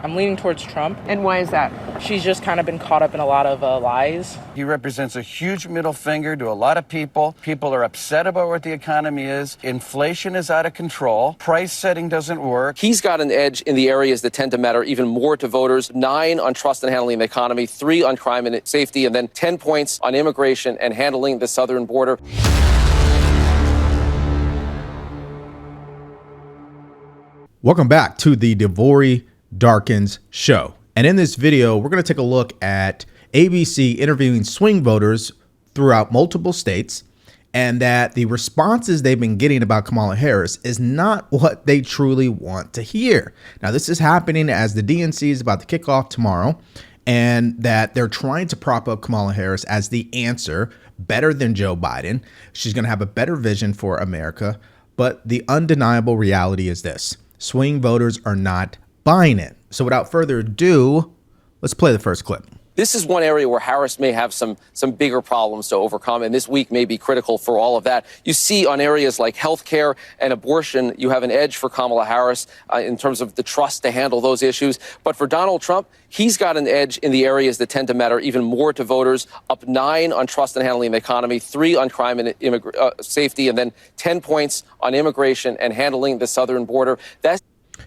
I'm leaning towards Trump. And why is that? She's just kind of been caught up in a lot of lies. He represents a huge middle finger to a lot of people. People are upset about what the economy is. Inflation is out of control. Price setting doesn't work. He's got an edge in the areas that tend to matter even more to voters. 9 on trust and handling the economy, 3 on crime and safety, and then 10 points on immigration and handling the southern border. Welcome back to the DeVory Darkins Show. And in this video, we're going to take a look at ABC interviewing swing voters throughout multiple states, and that the responses they've been getting about Kamala Harris is not what they truly want to hear. Now, this is happening as the DNC is about to kick off tomorrow, and that they're trying to prop up Kamala Harris as the answer, better than Joe Biden. She's going to have a better vision for America. But the undeniable reality is this: swing voters are not buying it. So without further ado, let's play the first clip. This is one area where Harris may have some bigger problems to overcome, and this week may be critical for all of that. You see on areas like healthcare and abortion, you have an edge for Kamala Harris in terms of the trust to handle those issues. But for Donald Trump, he's got an edge in the areas that tend to matter even more to voters, up 9 on trust and handling the economy, 3 on crime and safety, and then 10 points on immigration and handling the southern border.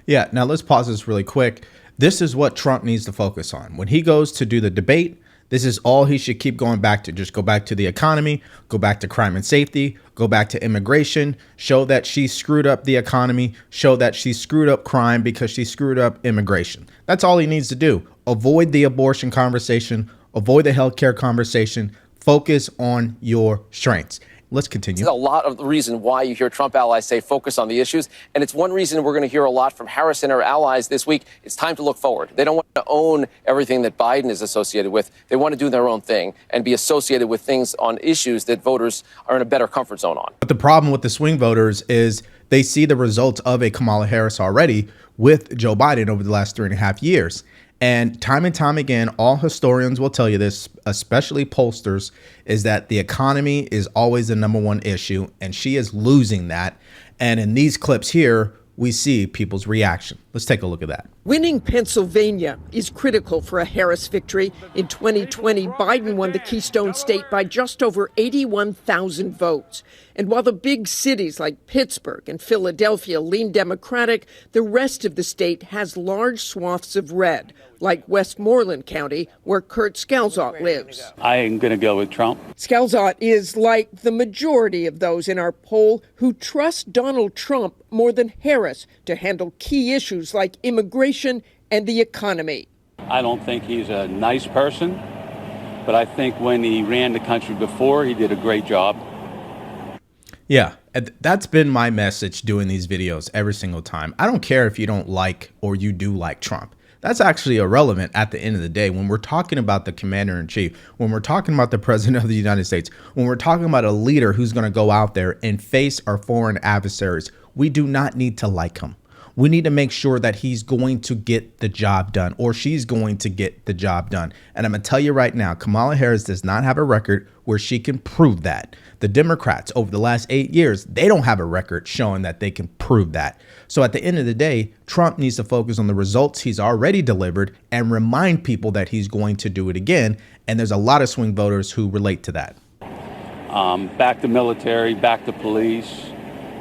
Yeah, now let's pause this really quick. This is what Trump needs to focus on. When he goes to do the debate, this is all he should keep going back to. Just go back to the economy, go back to crime and safety, go back to immigration, show that she screwed up the economy, show that she screwed up crime because she screwed up immigration. That's all he needs to do. Avoid the abortion conversation, avoid the healthcare conversation, focus on your strengths. Let's continue. It's a lot of the reason why you hear Trump allies say focus on the issues. And it's one reason we're going to hear a lot from Harris and her allies this week. It's time to look forward. They don't want to own everything that Biden is associated with. They want to do their own thing and be associated with things on issues that voters are in a better comfort zone on. But the problem with the swing voters is they see the results of a Kamala Harris already with Joe Biden over the last 3.5 years. And time again, all historians will tell you this, especially pollsters, is that the economy is always the #1 issue, and she is losing that. And in these clips here, we see people's reaction. Let's take a look at that. Winning Pennsylvania is critical for a Harris victory. In 2020, Biden won the Keystone State by just over 81,000 votes. And while the big cities like Pittsburgh and Philadelphia lean Democratic, the rest of the state has large swaths of red, like Westmoreland County, where Kurt Scalzot lives. I am going to go with Trump. Scalzot is like the majority of those in our poll who trust Donald Trump more than Harris to handle key issues like immigration and the economy. I don't think he's a nice person, but I think when he ran the country before, he did a great job. Yeah, that's been my message doing these videos every single time. I don't care if you don't like or you do like Trump. That's actually irrelevant at the end of the day. When we're talking about the commander-in-chief, when we're talking about the president of the United States, when we're talking about a leader who's going to go out there and face our foreign adversaries, we do not need to like him. We need to make sure that he's going to get the job done, or she's going to get the job done. And I'm going to tell you right now, Kamala Harris does not have a record where she can prove that. The Democrats over the last 8 years, they don't have a record showing that they can prove that. So at the end of the day, Trump needs to focus on the results he's already delivered and remind people that he's going to do it again. And there's a lot of swing voters who relate to that. Back to military, back to police.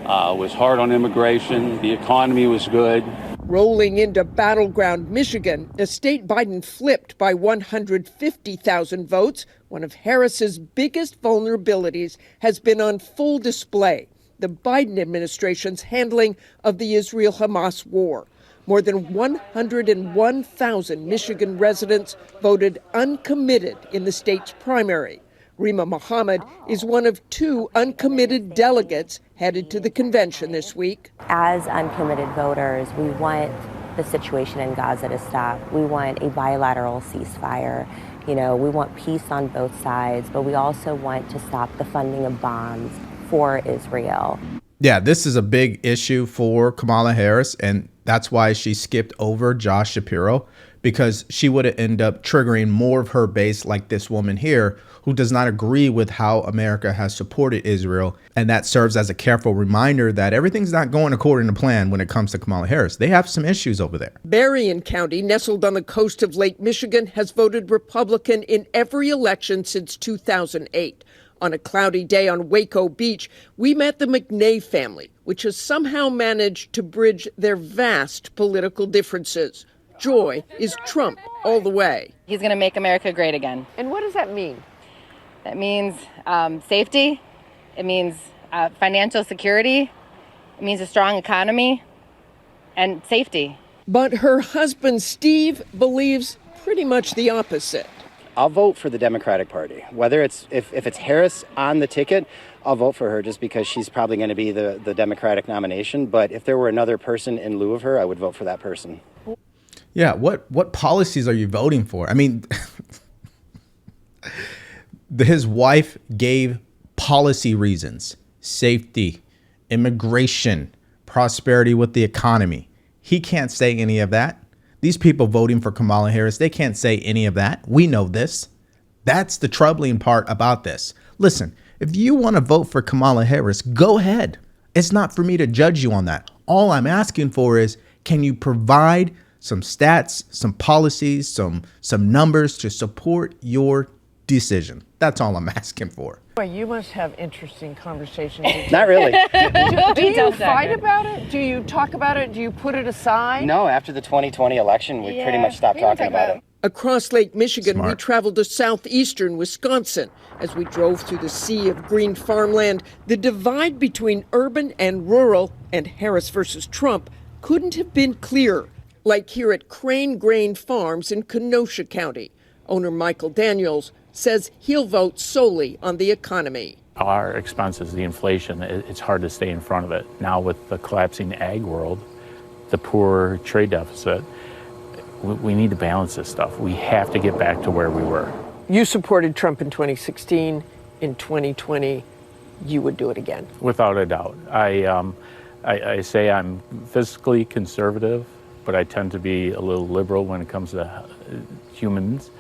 Was hard on immigration. The economy was good. Rolling into battleground Michigan, a state Biden flipped by 150,000 votes, one of Harris's biggest vulnerabilities has been on full display: the Biden administration's handling of the Israel-Hamas war. More than 101,000 Michigan residents voted uncommitted in the state's primary. Rima Mohammed is one of 2 uncommitted delegates headed to the convention this week. As uncommitted voters, we want the situation in Gaza to stop. We want a bilateral ceasefire. We want peace on both sides, but we also want to stop the funding of bombs for Israel. Yeah, this is a big issue for Kamala Harris, and That's why she skipped over Josh Shapiro, because she would have ended up triggering more of her base, like this woman here, who does not agree with how America has supported Israel. And that serves as a careful reminder that everything's not going according to plan when it comes to Kamala Harris. They have some issues over there. Berrien County, nestled on the coast of Lake Michigan, has voted Republican in every election since 2008. On a cloudy day on Waco Beach, we met the McNay family, which has somehow managed to bridge their vast political differences. Joy is Trump all the way. He's going to make America great again. And what does that mean? That means safety. It means financial security. It means a strong economy and safety. But her husband, Steve, believes pretty much the opposite. I'll vote for the Democratic Party. Whether it's if it's Harris on the ticket, I'll vote for her just because she's probably going to be the Democratic nomination. But if there were another person in lieu of her, I would vote for that person. Yeah, what policies are you voting for? I mean, his wife gave policy reasons: safety, immigration, prosperity with the economy. He can't say any of that. These people voting for Kamala Harris, they can't say any of that. We know this. That's the troubling part about this. Listen, if you want to vote for Kamala Harris, go ahead. It's not for me to judge you on that. All I'm asking for is, can you provide some stats, some policies, some numbers to support your decision? That's all I'm asking for. Well, you must have interesting conversations. Not really. Do you fight about it? Do you talk about it? Do you put it aside? No, after the 2020 election, we pretty much stopped talking about it. Across Lake Michigan, Smart. we traveled to southeastern Wisconsin. As we drove through the sea of green farmland, the divide between urban and rural, and Harris versus Trump, couldn't have been clearer. Like here at Crane Grain Farms in Kenosha County. Owner Michael Daniels says he'll vote solely on the economy. Our expenses, the inflation, it's hard to stay in front of it. Now with the collapsing ag world, the poor trade deficit, we need to balance this stuff. We have to get back to where we were. You supported Trump in 2016. In 2020, you would do it again. Without a doubt. I say I'm fiscally conservative, but I tend to be a little liberal when it comes to humans.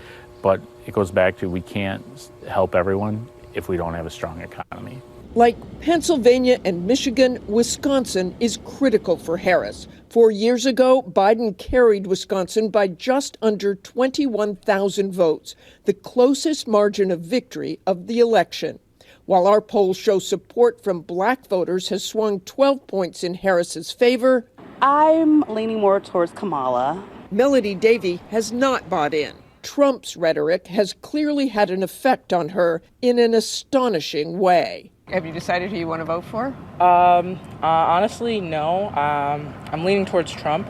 But it goes back to, we can't help everyone if we don't have a strong economy. Like Pennsylvania and Michigan, Wisconsin is critical for Harris. 4 years ago, Biden carried Wisconsin by just under 21,000 votes, the closest margin of victory of the election. While our polls show support from black voters has swung 12 points in Harris's favor, I'm leaning more towards Kamala. Melody Davey has not bought in. Trump's rhetoric has clearly had an effect on her in an astonishing way. Have you decided who you want to vote for? Honestly, no. I'm leaning towards Trump.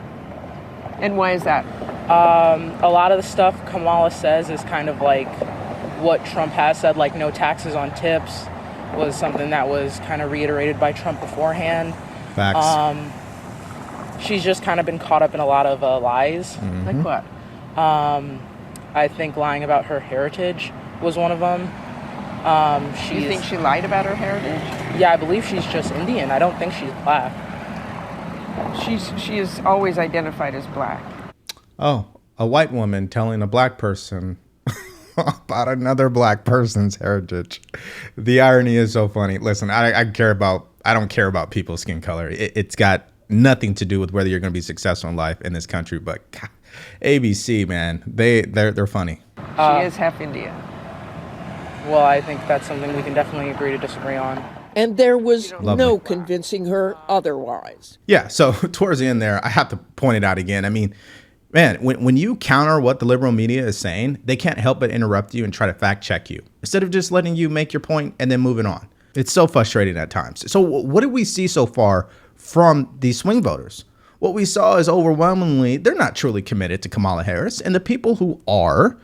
And why is that? A lot of the stuff Kamala says is kind of like what Trump has said, like no taxes on tips was something that was kind of reiterated by Trump beforehand. Facts. She's just kind of been caught up in a lot of lies. Mm-hmm. Like what? I think lying about her heritage was one of them. You think she lied about her heritage? Yeah, I believe she's just Indian. I don't think she's black. She is always identified as black. Oh, a white woman telling a black person about another black person's heritage. The irony is so funny. Listen, I don't care about people's skin color. It's got nothing to do with whether you're going to be successful in life in this country. But God, ABC, man, they're funny. She is half Indian. Well, I think that's something we can definitely agree to disagree on. And there was Lovely. no convincing her otherwise. Yeah, so towards the end there, I have to point it out again. I mean, man, when you counter what the liberal media is saying, they can't help but interrupt you and try to fact check you instead of just letting you make your point and then moving on. It's so frustrating at times. So what did we see so far from these swing voters? What we saw is overwhelmingly, they're not truly committed to Kamala Harris. And the people who are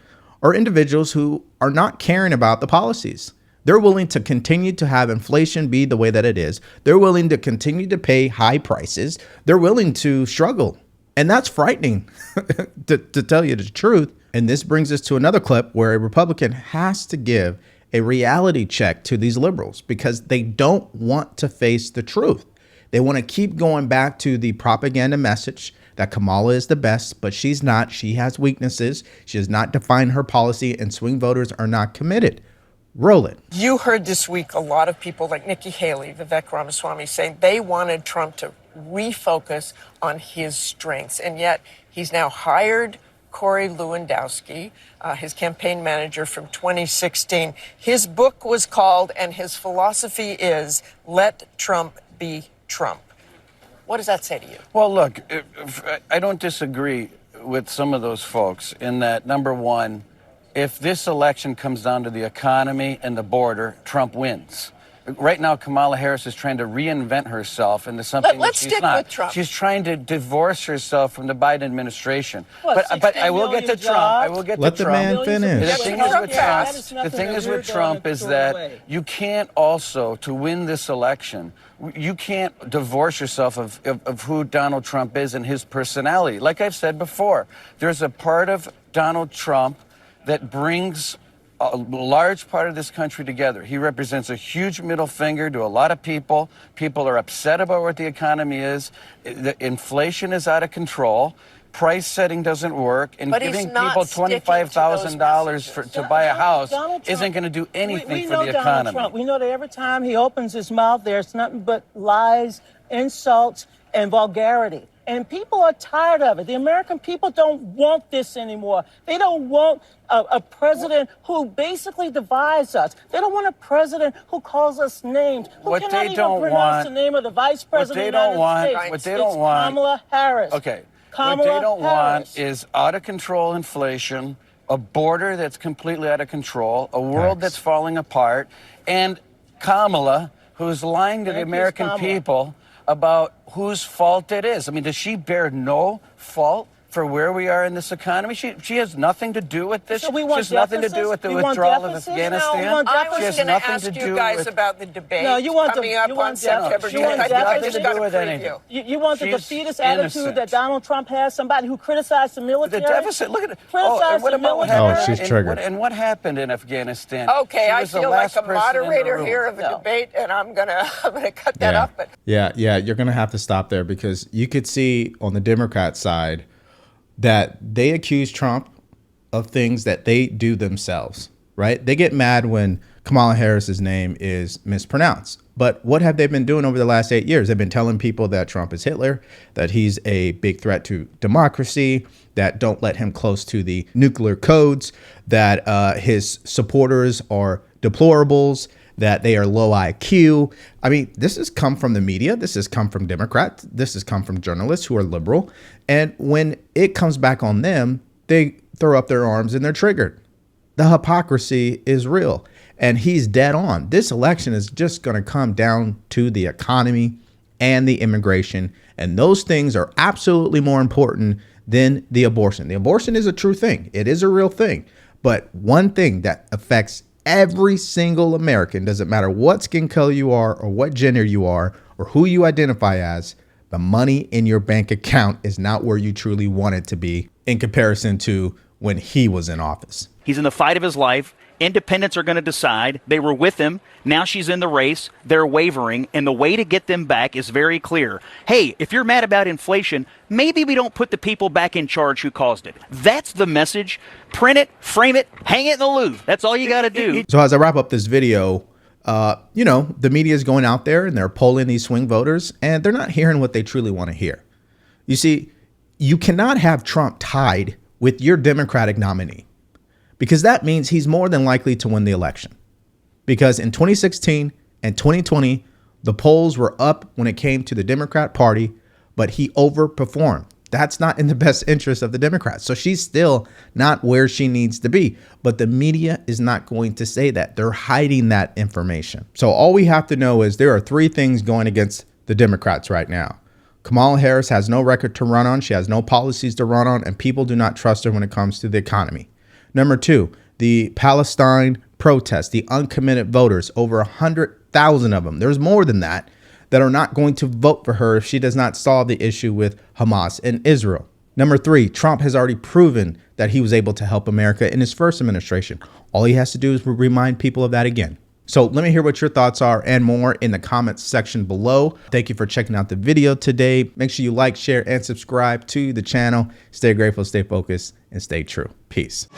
individuals who are not caring about the policies. They're willing to continue to have inflation be the way that it is. They're willing to continue to pay high prices. They're willing to struggle. And that's frightening, to tell you the truth. And this brings us to another clip where a Republican has to give a reality check to these liberals because they don't want to face the truth. They want to keep going back to the propaganda message that Kamala is the best, but she's not. She has weaknesses. She has not defined her policy, and swing voters are not committed. Roll it. You heard this week a lot of people like Nikki Haley, Vivek Ramaswamy, saying they wanted Trump to refocus on his strengths. And yet he's now hired Corey Lewandowski, his campaign manager from 2016. His book was called, and his philosophy is, let Trump be Trump. What does that say to you? Well, look, I don't disagree with some of those folks in that, number one, if this election comes down to the economy and the border, Trump wins. Right now, Kamala Harris is trying to reinvent herself into something that she's not. With Trump. She's trying to divorce herself from the Biden administration. But I will get to Trump. I will get Let to the Trump. man finish. The thing is with Trump is that you can't also, to win this election, you can't divorce yourself of who Donald Trump is and his personality. Like I've said before, there's a part of Donald Trump that brings a large part of this country together. He represents a huge middle finger to a lot of people. People are upset about what the economy is. The inflation is out of control. Price setting doesn't work, and giving people $25,000 to buy a house isn't going to do anything for the economy. Trump. We know that every time he opens his mouth, there's nothing but lies, insults, and vulgarity. And people are tired of it. The American people don't want this anymore. They don't want a president who basically divides us. They don't want a president who calls us names, who cannot even pronounce the name of the vice president of the United States. What they don't want. Kamala Harris. Okay. Kamala what they don't Harris. want is out of control inflation, a border that's completely out of control, a world that's falling apart, and Kamala, who's lying to the American people about whose fault it is. I mean, does she bear no fault for where we are in this economy? She has nothing to do with this. So she has nothing to do with the withdrawal of Afghanistan. I was going to ask you guys about the debate coming up on September 10th. I just got a preview. You want the defeatist attitude that Donald Trump has, somebody who criticized the military? The deficit, look at it. Criticized the military. She's triggered. And what happened in Afghanistan? Okay, I feel like a moderator here of a debate, and I'm gonna cut that up. But yeah, you're gonna have to stop there, because you could see on the Democrat side that they accuse Trump of things that they do themselves, right? They get mad when Kamala Harris's name is mispronounced. But what have they been doing over the last 8 years? They've been telling people that Trump is Hitler, that he's a big threat to democracy, that don't let him close to the nuclear codes, that his supporters are deplorables, that they are low IQ. I mean, this has come from the media. This has come from Democrats. This has come from journalists who are liberal. And when it comes back on them, they throw up their arms and they're triggered. The hypocrisy is real. And he's dead on. This election is just going to come down to the economy and the immigration. And those things are absolutely more important than the abortion. The abortion is a true thing. It is a real thing. But one thing that affects every single American, doesn't matter what skin color you are or what gender you are or who you identify as, the money in your bank account is not where you truly want it to be in comparison to when he was in office. He's in the fight of his life. Independents are going to decide. They were with him. Now she's in the race. They're wavering. And the way to get them back is very clear. Hey, if you're mad about inflation, maybe we don't put the people back in charge who caused it. That's the message. Print it, frame it, hang it in the Louvre. That's all you got to do. So as I wrap up this video, the media is going out there and they're polling these swing voters, and they're not hearing what they truly want to hear. You see, you cannot have Trump tied with your Democratic nominee, because that means he's more than likely to win the election. Because in 2016 and 2020, the polls were up when it came to the Democrat Party, but he overperformed. That's not in the best interest of the Democrats. So she's still not where she needs to be. But the media is not going to say that. They're hiding that information. So all we have to know is there are three things going against the Democrats right now. Kamala Harris has no record to run on. She has no policies to run on, and people do not trust her when it comes to the economy. Number two, the Palestine protests, the uncommitted voters, over 100,000 of them. There's more than that are not going to vote for her if she does not solve the issue with Hamas and Israel. Number three, Trump has already proven that he was able to help America in his first administration. All he has to do is remind people of that again. So let me hear what your thoughts are and more in the comments section below. Thank you for checking out the video today. Make sure you like, share, and subscribe to the channel. Stay grateful, stay focused, and stay true. Peace.